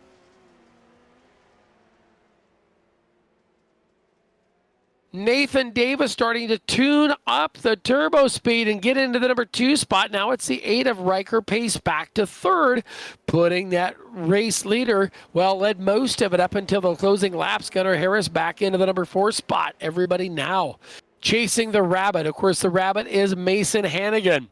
Nathan Davis starting to tune up the turbo speed and get into the number 2 spot. Now it's the 8 of Riker Pace back to 3rd, putting that race leader, well, led most of it up until the closing laps. Gunnar Harris back into the number 4 spot. Everybody now chasing the rabbit. Of course, the rabbit is Mason Hannigan.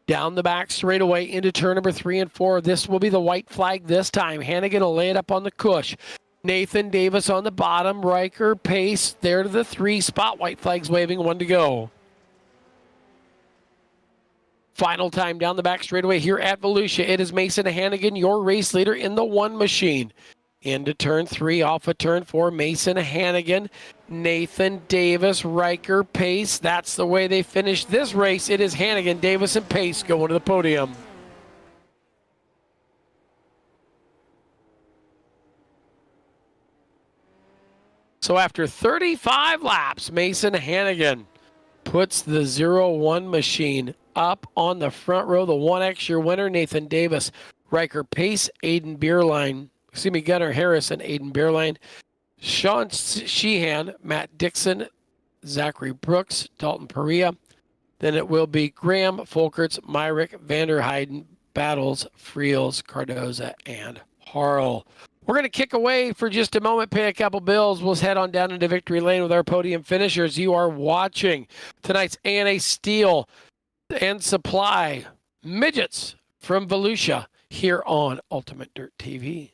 Down the back straightaway into turn number 3 and 4. This will be the white flag this time. Hannigan will lay it up on the cush. Nathan Davis on the bottom. Riker Pace there to the 3 spot. White flags waving, 1 to go. Final time down the back straightaway here at Volusia. It is Mason Hannigan, your race leader in the 1 machine. Into turn 3, off of turn 4, Mason Hannigan, Nathan Davis, Riker Pace. That's the way they finished this race. It is Hannigan, Davis, and Pace going to the podium. So after 35 laps, Mason Hannigan puts the 0-1 machine up on the front row. The 1X, your winner, Nathan Davis, Riker Pace, Gunnar Harris and Aiden Beerline, Sean Sheehan, Matt Dixon, Zachary Brooks, Dalton Perea. Then it will be Graham, Folkerts, Myrick, Vanderheiden, Battles, Friels, Cardoza, and Harl. We're going to kick away for just a moment, pay a couple bills. We'll head on down into victory lane with our podium finishers. You are watching tonight's A&A Steel and Supply Midgets from Volusia here on Ultimate Dirt TV.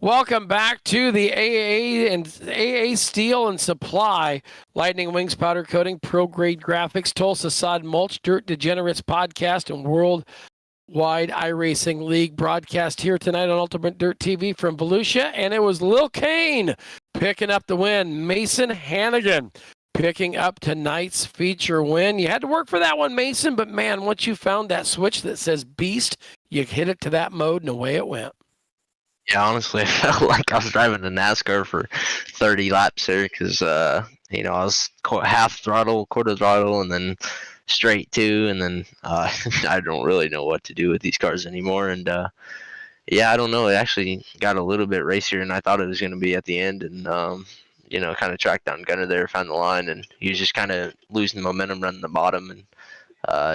Welcome back to the AA Steel and Supply, Lightning Wings Powder Coating, Pro Grade Graphics, Tulsa Sod Mulch, Dirt Degenerates Podcast, and Worldwide iRacing League broadcast here tonight on Ultimate Dirt TV from Volusia. And it was Lil Kane picking up the win. Mason Hannigan picking up tonight's feature win. You had to work for that one, Mason, but man, once you found that switch that says Beast, you hit it to that mode and away it went. Yeah, honestly, I felt like I was driving a NASCAR for 30 laps there because, I was half throttle, quarter throttle, and then straight two, and then I don't really know what to do with these cars anymore. And, I don't know. It actually got a little bit racier than I thought it was going to be at the end, and, kind of tracked down Gunner there, found the line, and he was just kind of losing momentum running the bottom and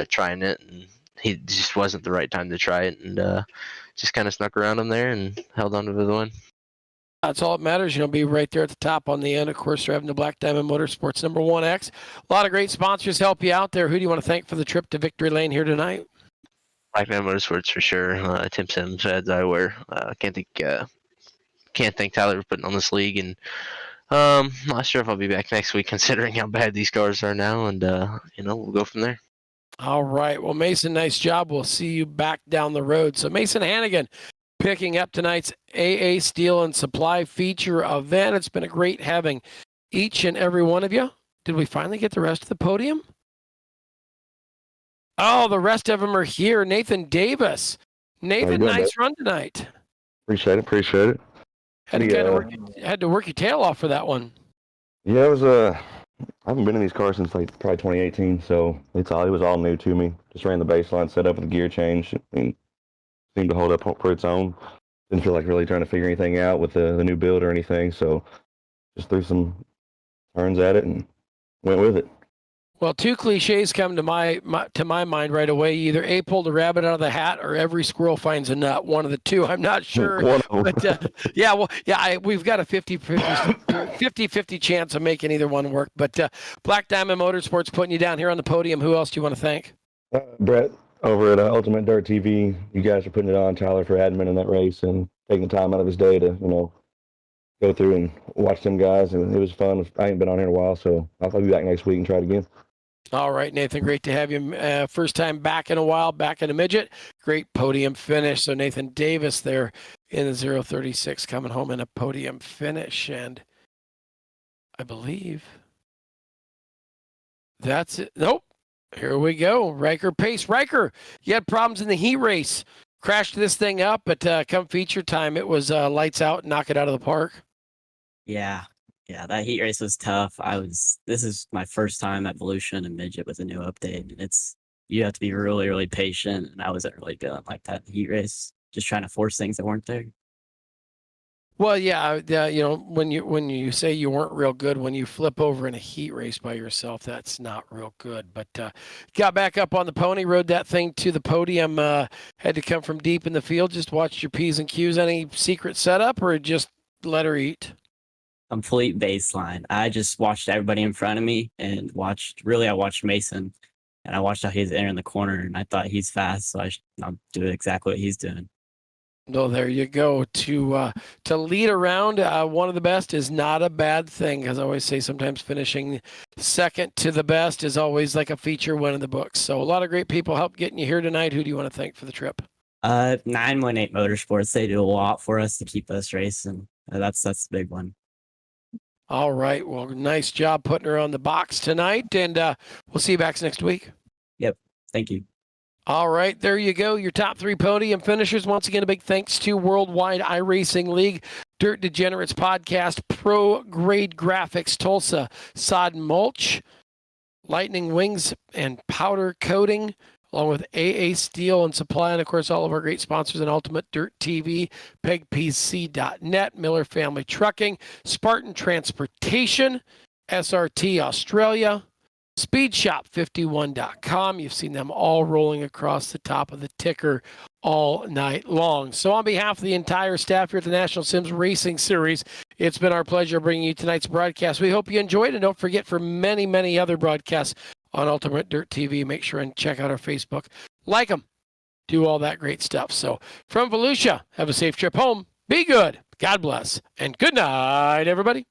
trying it, and he just wasn't the right time to try it, and just kind of snuck around him there and held on to the win. That's all that matters. Be right there at the top on the end. Of course, driving the Black Diamond Motorsports number 1X. A lot of great sponsors help you out there. Who do you want to thank for the trip to Victory Lane here tonight? Black Diamond Motorsports for sure. Tim Sims, Heads Eyewear. Can't thank Tyler for putting on this league, and not sure if I'll be back next week considering how bad these cars are now, and we'll go from there. All right. Well, Mason, nice job. We'll see you back down the road. So Mason Hannigan picking up tonight's AA Steel and Supply feature event. It's been a great having each and every one of you. Did we finally get the rest of the podium? Oh, the rest of them are here. Nathan Davis. Nathan, nice run tonight. Appreciate it. Had to work your tail off for that one. Yeah, it was I haven't been in these cars since like probably 2018, so it was all new to me. Just ran the baseline, set up with the gear change, and seemed to hold up for its own. Didn't feel like really trying to figure anything out with the new build or anything, so just threw some turns at it and went with it. Well, two cliches come to my mind right away. Either A, pulled a rabbit out of the hat, or every squirrel finds a nut. One of the two. I'm not sure. But we've got a 50-50 chance of making either one work. But Black Diamond Motorsports putting you down here on the podium. Who else do you want to thank? Brett over at Ultimate Dirt TV. You guys are putting it on. Tyler for admin in that race and taking the time out of his day to go through and watch them guys. And it was fun. I ain't been on here in a while, so I'll be back next week and try it again. All right, Nathan, great to have you. First time back in a while, back in a midget. Great podium finish. So Nathan Davis there in the 036 coming home in a podium finish. And I believe that's it. Nope. Here we go. Riker Pace. Riker, you had problems in the heat race. Crashed this thing up, but come feature time, it was lights out, knock it out of the park. Yeah, that heat race was tough. This is my first time at Volusia and Midget with a new update. You have to be really, really patient, and I wasn't really feeling like that in the heat race, just trying to force things that weren't there. Well, yeah, when you say you weren't real good, when you flip over in a heat race by yourself, that's not real good. But got back up on the pony, rode that thing to the podium, had to come from deep in the field, just watched your P's and Q's. Any secret setup, or just let her eat? Complete baseline. I just watched everybody in front of me and I watched Mason, and I watched how he's entering the corner, and I thought he's fast, so I'll do exactly what he's doing. No, there you go. To lead around, one of the best is not a bad thing. As I always say, sometimes finishing second to the best is always like a feature win in the books. So a lot of great people helped getting you here tonight. Who do you want to thank for the trip? 918 Motorsports. They do a lot for us to keep us racing. That's the big one. All right. Well, nice job putting her on the box tonight, and we'll see you back next week. Yep. Thank you. All right. There you go. Your top three podium finishers. Once again, a big thanks to Worldwide iRacing League, Dirt Degenerates Podcast, Pro Grade Graphics, Tulsa Sod Mulch, Lightning Wings and Powder Coating, along with AA Steel and Supply, and of course all of our great sponsors in Ultimate Dirt TV, PegPC.net, Miller Family Trucking, Spartan Transportation, SRT Australia, SpeedShop51.com. You've seen them all rolling across the top of the ticker all night long. So on behalf of the entire staff here at the National Sims Racing Series, it's been our pleasure bringing you tonight's broadcast. We hope you enjoyed, and don't forget, for many, many other broadcasts on Ultimate Dirt TV, make sure and check out our Facebook. Like them. Do all that great stuff. So from Volusia, have a safe trip home. Be good. God bless, and good night, everybody.